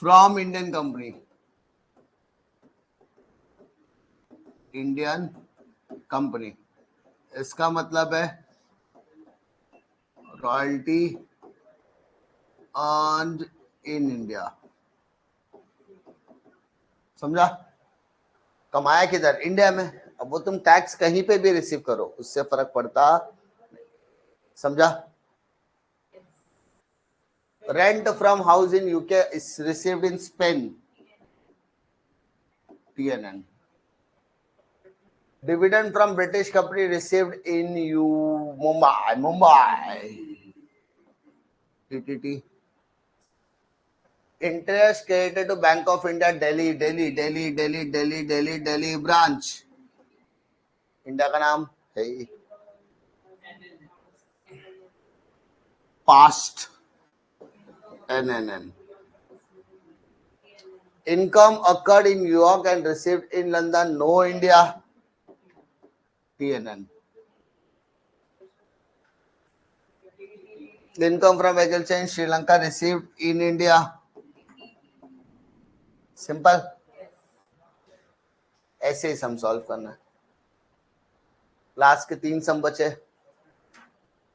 from Indian company, Indian company, इसका मतलब है रॉयल्टी अर्न्ड इन इंडिया. समझा? कमाया किधर, इंडिया में. अब वो तुम टैक्स कहीं पे भी रिसीव करो, उससे फर्क पड़ता. समझा? Rent from house in UK is received in Spain, TNN. Dividend from British company received in Mumbai, TTT. Interest credited to Bank of India, Delhi branch. India का नाम है past, NNN. Income occurred in New York and received in London, no India, TNN. Income from agriculture in Sri Lanka received in India. Simple. ऐसे ही sum solve करना है. Last के 3 सम बचे,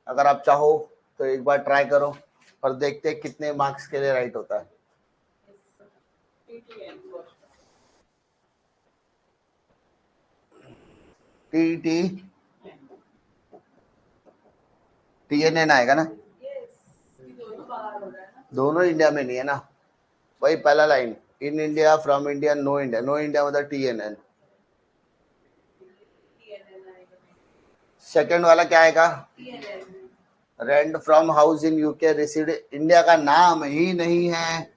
अगर आप चाहो तो एक बार ट्राई करो. और देखते हैं कितने मार्क्स के लिए राइट होता है। टीटी TNN आएगा ना, दोनों इंडिया में नहीं है ना, वही पहला line, in India, from India, no India, no India मतलब TNN। सेकंड वाला क्या आएगा, rent from house in UK received, India का नाम ही नहीं है,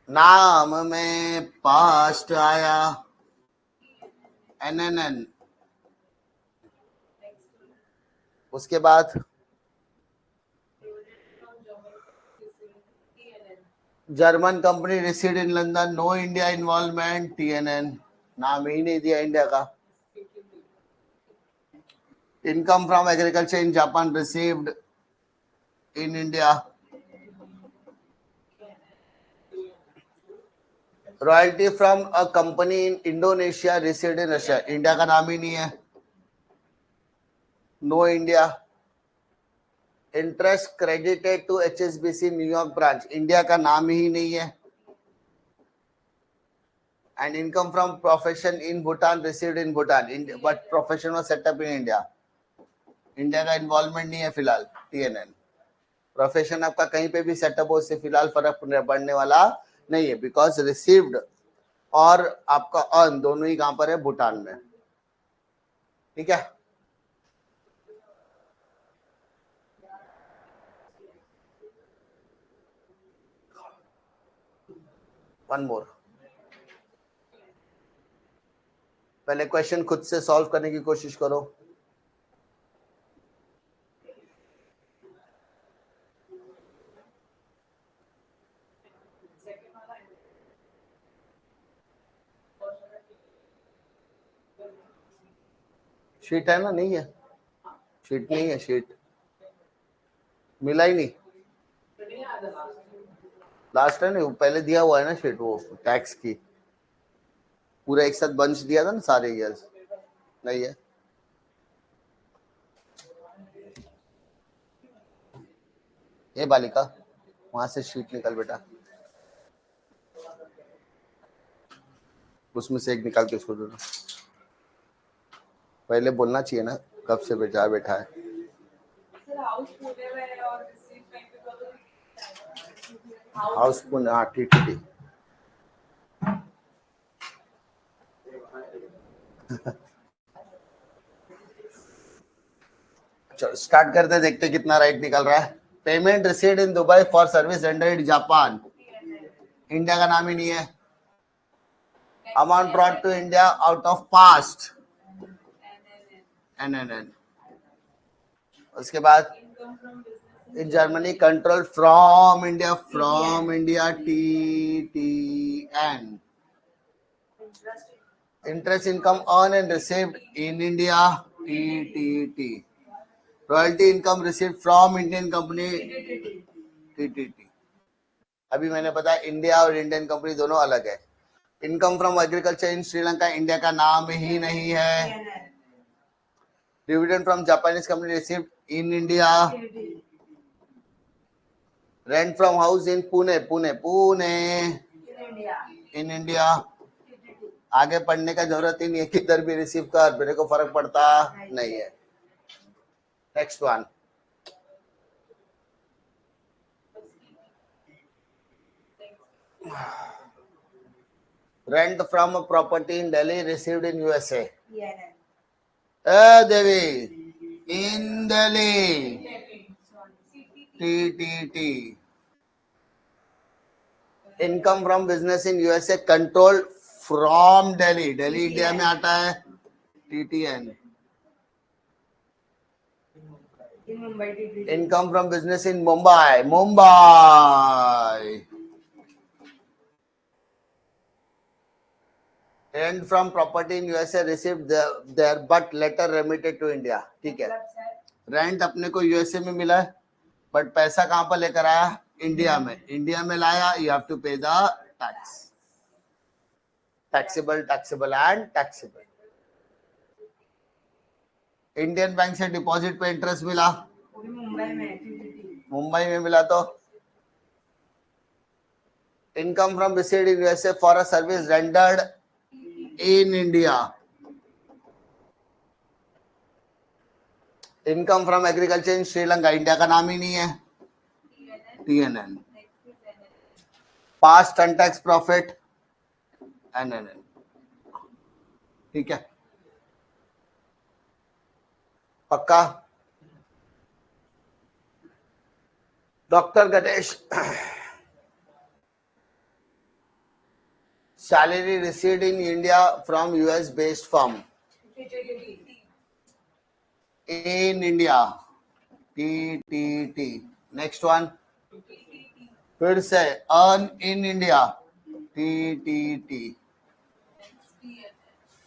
नाम में पास्ट आया NNN। उसके बाद German company received in London, no India involvement, TNN, नाम ही नहीं दिया इंडिया का। Income from agriculture in Japan received in India, royalty from a company in Indonesia received in Russia, India का नाम ही नहीं है, no India. Interest credited to HSBC New York branch, India का नाम ही नहीं है। And income from profession in Bhutan received in Bhutan, but profession was setup in India, India का इन्वॉल्वमेंट नहीं है फिलहाल, TNN। प्रोफेशन आपका कहीं पे भी सेटअप हो, उससे फिलहाल फर्क पड़ने वाला नहीं है, बिकॉज रिसीव्ड और आपका अर्न दोनों ही कहां पर है, भूटान में। ठीक है, वन मोर, पहले क्वेश्चन खुद से सॉल्व करने की कोशिश करो। शीट है ना, नहीं है, शीट नहीं है, शीट मिला ही नहीं, लास्ट है ना, पहले दिया हुआ है ना शीट, वो टैक्स की पूरा एक साथ बंच दिया था ना सारे ईयर्स, नहीं है। ये बालिका वहां से शीट निकल बेटा, उसमें से एक निकाल के उसको दो, पहले बोलना चाहिए ना कब से बेटा बैठा है। हाउस पुणे, हाँ ठीक ठीक। चलो स्टार्ट करते, देखते कितना राइट निकल रहा है। Payment received in Dubai for service rendered in Japan, India का नाम ही नहीं है। Amount brought to India out of past, NNN। उसके बाद in Germany control from India, TTN। Interest income earn and received in India, TTT। Royalty income received from Indian company, TTT। अभी मैंने बताया इंडिया और इंडियन कंपनी दोनों अलग है। Income from agriculture in Sri Lanka, India का नाम ही नहीं है। Dividend from Japanese company received in India. Rent from house in Pune, in India. आगे पढ़ने का जरूरत ही नहीं है, किधर भी रिसीव कर, मेरे को फर्क पड़ता नहीं है। Next one, rent from property in Delhi received in USA, देवी in Delhi, TTT। Income from business in USA control from Delhi, Delhi India में आता है, TTN। Income from business in Mumbai, rent from property in USA received there but later remitted to India. ठीक है, rent अपने को USA में मिला है, बट पैसा कहां पर लेकर आया, इंडिया में, इंडिया में लाया, you have to pay the tax, taxable, taxable and taxable. Indian bank से डिपॉजिट पे इंटरेस्ट मिला, पूरी मुंबई में टीटीटी। मुंबई में मिला तो income from received in USA for a service rendered in India, income from agriculture in Sri Lanka, India का नाम ही नहीं है, टीएनएन, पास्ट अनटैक्स प्रॉफिट एनएनएन। ठीक है, पक्का। Doctor Ganesh, salary received in India from US based firm in India, TTT. Next one, फिर से earn in India, TTT.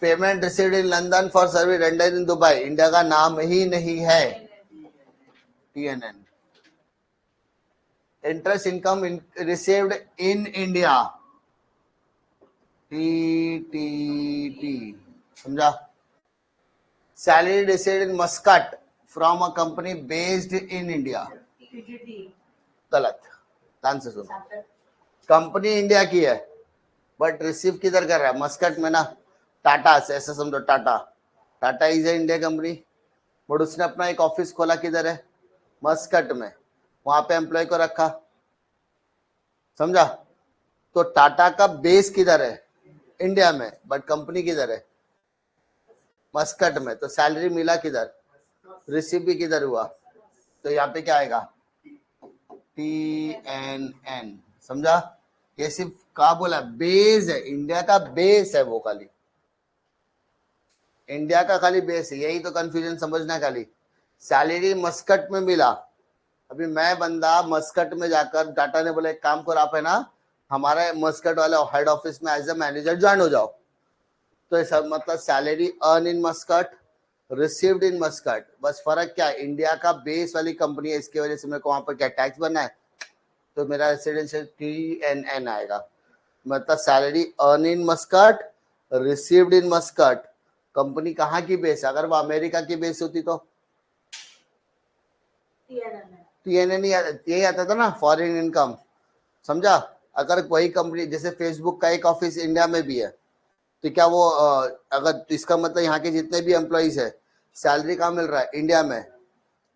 Payment received in London for service rendered in Dubai, India का नाम ही नहीं है, TNN. Interest income received in India, TTT. समझा? Salary received in Muscat from a company based in India, गलत, ध्यान से सुनो। कंपनी इंडिया की है बट रिसीव किधर कर रहा है? मस्कट में ना, टाटा से, ऐसा समझो। Tata, Tata is a India company, but उसने अपना एक ऑफिस खोला किधर है? मस्कट में, वहां पे एम्प्लॉय को रखा। समझा? तो टाटा का बेस किधर है? इंडिया में, बट कंपनी किधर है? मस्कट में। तो सैलरी मिला किधर? रिसीव भी किधर हुआ? तो यहाँ पे क्या आएगा? TNN। समझा? ये सिर्फ कहा बोला? बेस है, इंडिया का बेस है वो, खाली इंडिया का खाली बेस है। यही तो कंफ्यूजन समझना, खाली सैलरी मस्कट में मिला। अभी मैं बंदा मस्कट में जाकर, टाटा ने बोला एक काम करो, आप है ना हमारे मस्कट वाले हेड ऑफिस में एज ए मैनेजर ज्वाइन हो जाओ। तो ऐसा मतलब salary earn in Muscat, received in Muscat, बस फर्क क्या है? इंडिया का बेस वाली कंपनी है, इसकी वजह से मेरे को वहां पर क्या टैक्स भरना है, तो मेरा रेसिडेंशियल TNN आएगा। मतलब salary earn in Muscat, received in Muscat. Company कहाँ की बेस है? अगर वो अमेरिका की बेस होती तो TNN यही आता था ना, फॉरेन इनकम। समझा? अगर कोई कंपनी, जैसे फेसबुक का एक ऑफिस इंडिया में भी है, तो क्या वो अगर, इसका मतलब यहाँ के जितने भी एम्प्लॉइज है, सैलरी कहाँ मिल रहा है? इंडिया में।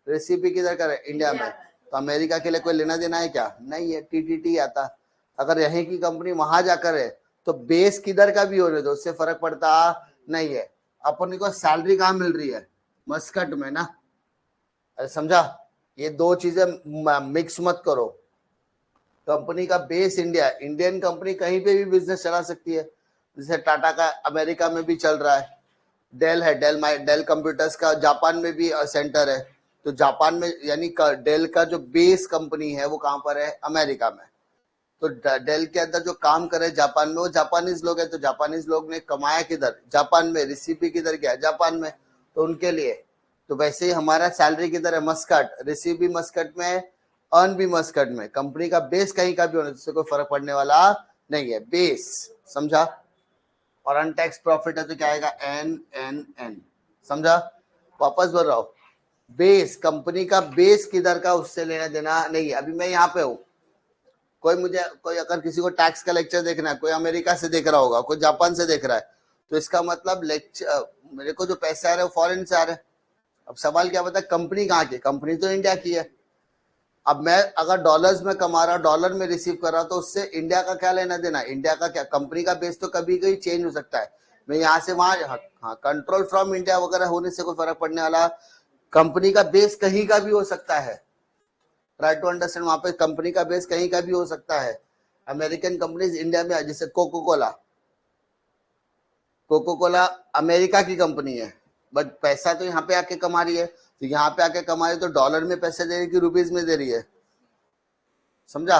रिसीव भी किधर करे? इंडिया में। तो अमेरिका के लिए कोई लेना देना है क्या? नहीं है, TTT आता। अगर यहीं की कंपनी वहां जाकर है तो बेस किधर का भी होने दो, उससे फर्क पड़ता नहीं है। अपन को सैलरी कहाँ मिल रही है? मस्कट में ना। अरे समझा? ये दो चीजें मिक्स मत करो। कंपनी का बेस इंडिया, इंडियन कंपनी कहीं पे भी बिजनेस चला सकती है। जैसे टाटा का अमेरिका में भी चल रहा है, डेल है, डेल कंप्यूटर्स का जापान में भी सेंटर है। तो जापान में, यानी डेल का जो बेस कंपनी है वो कहाँ पर है? अमेरिका में। तो डेल के अंदर जो काम करे जापान में, वो जापानीज लोग हैं। तो जापानीज लोग ने कमाया किधर? जापान में। रिसीव भी किधर गया? जापान में। तो उनके लिए तो वैसे ही हमारा सैलरी किधर है? मस्कट। रिसीव भी मस्कट में, अर्न भी मस्कट में। कंपनी का बेस कहीं का भी होने से कोई फर्क पड़ने वाला नहीं है, बेस। समझा? और अनटैक्स प्रॉफिट है तो क्या आएगा? NNN। समझा? वापस बोल रहा हूं, बेस, कंपनी का बेस किधर का, उससे लेना देना नहीं है। अभी मैं यहाँ पे हूँ, कोई अगर किसी को टैक्स का लेक्चर देखना है, कोई अमेरिका से देख रहा होगा, कोई जापान से देख रहा है, तो इसका मतलब लेक्चर, मेरे को जो पैसे आ रहे हैं वो फॉरेन से आ रहे हैं। अब सवाल क्या बता, कंपनी कहाँ की? कंपनी तो इंडिया की है। अब मैं अगर डॉलर्स में कमा रहा, डॉलर में रिसीव कर रहा, तो उससे इंडिया का क्या लेना देना? इंडिया का क्या? कंपनी का बेस तो कभी कभी चेंज हो सकता है। मैं यहाँ से वहां, हाँ, कंट्रोल फ्रॉम इंडिया वगैरह होने से कोई फर्क पड़ने वाला, कंपनी का बेस कहीं का भी हो सकता है। ट्राई टू अंडरस्टैंड, वहां पे कंपनी का बेस कहीं का भी हो सकता है। अमेरिकन कंपनीज इंडिया में, जैसे Coca Cola, Coca Cola America की कंपनी है, बट पैसा तो यहाँ पे आके कमा रही है। तो यहाँ पे आके कमा रही है तो डॉलर में पैसे दे रही है कि रुपीज में दे रही है? समझा?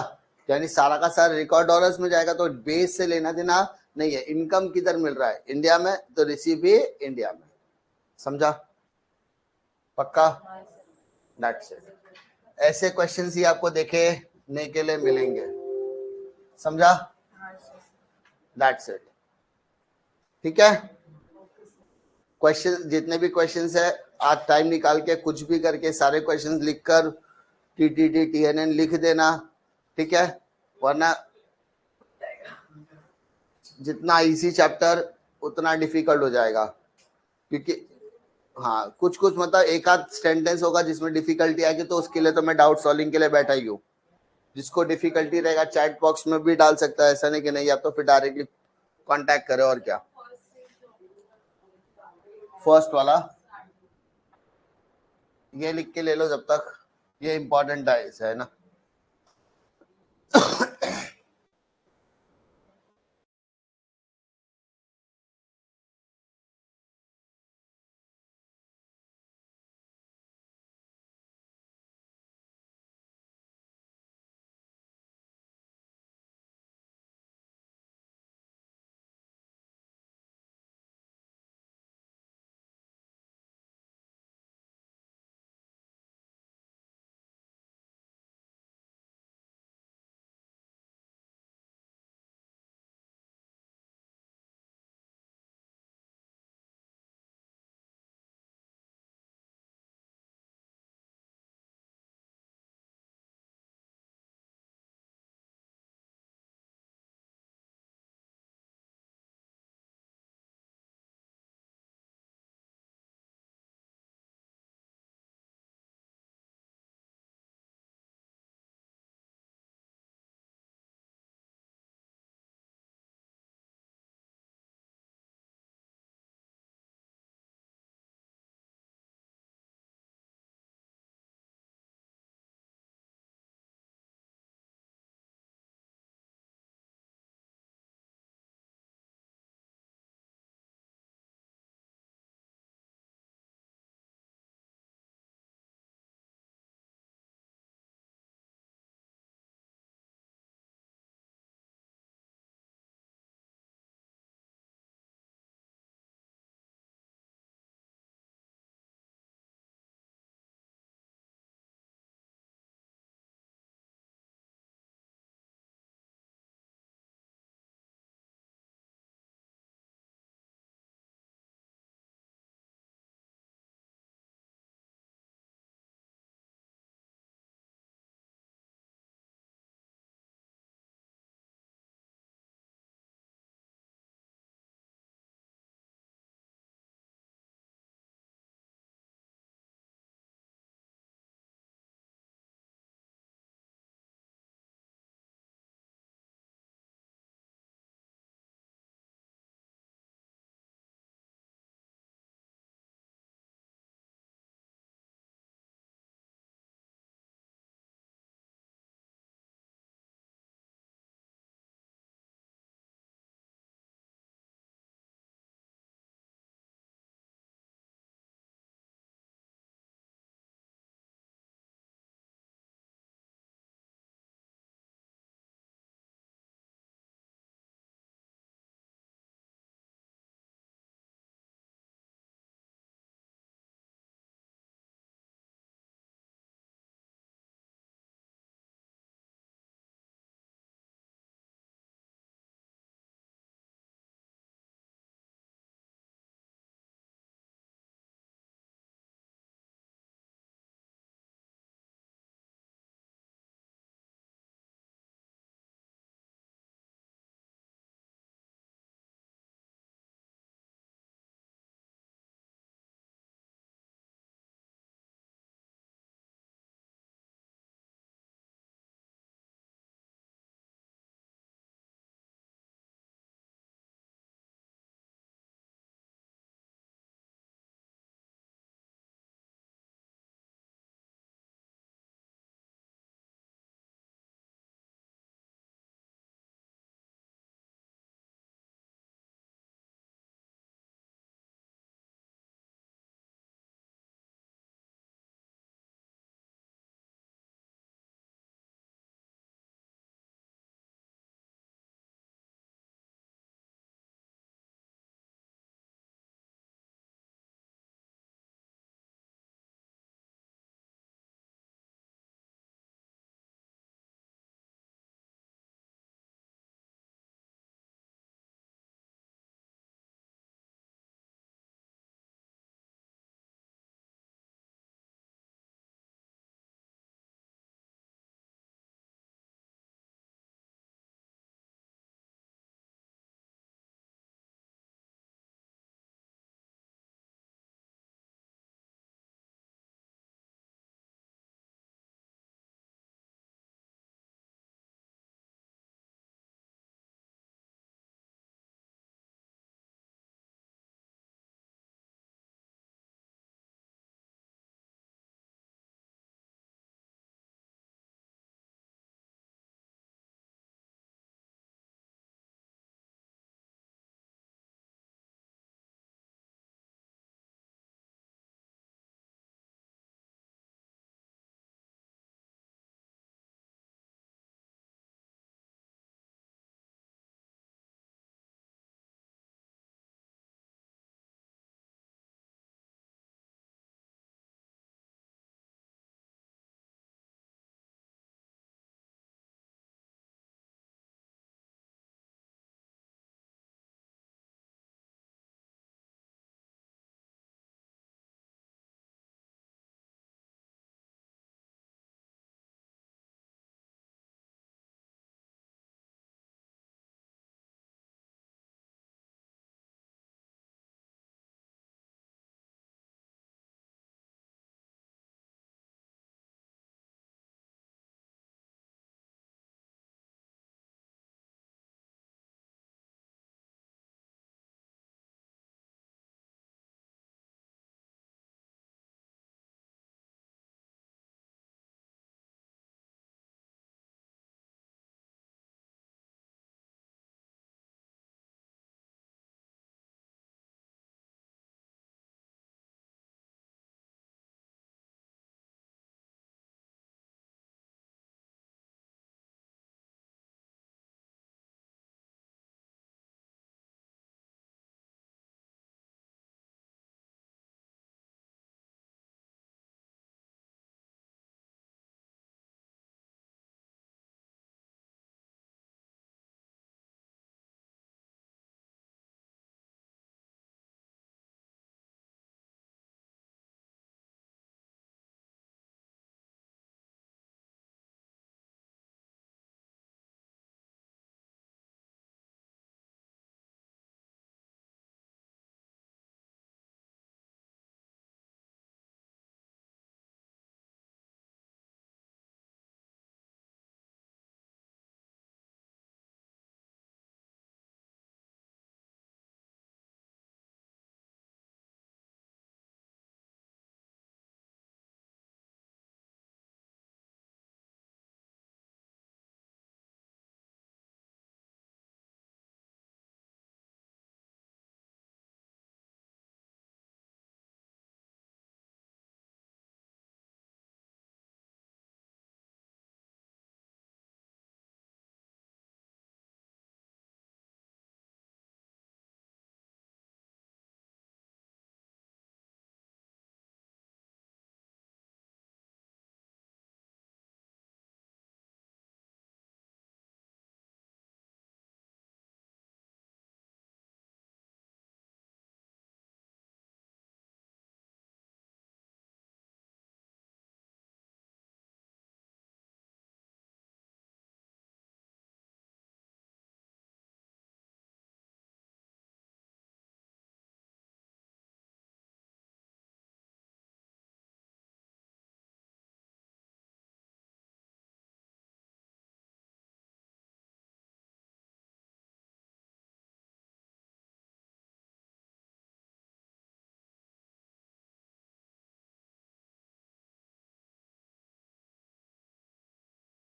यानी सारा का सारा रिकॉर्ड डॉलर्स में जाएगा, तो बेस से लेना देना नहीं है। इनकम किधर मिल रहा है? इंडिया में, तो रिसीव भी इंडिया में। समझा? पक्का? That's it. ऐसे क्वेश्चंस ही आपको देखने के लिए मिलेंगे। समझा? That's it. ठीक है? क्वेश्चन, जितने भी क्वेश्चंस है आज टाइम निकाल के कुछ भी करके सारे क्वेश्चंस लिखकर टीटीटी टीएनएन लिख देना, ठीक है, वरना जितना इजी चैप्टर उतना डिफिकल्ट हो जाएगा, क्योंकि हाँ कुछ कुछ मतलब एक आध सेंटेंस होगा जिसमें डिफिकल्टी आएगी, तो उसके लिए तो मैं डाउट सॉल्विंग के लिए बैठा ही हूँ। जिसको डिफिकल्टी रहेगा चैट बॉक्स में भी डाल सकता है, ऐसा नहीं कि नहीं, या तो फिर डायरेक्टली कांटेक्ट करे। और क्या फर्स्ट वाला ये लिख के ले लो जब तक, ये इंपॉर्टेंट है ना।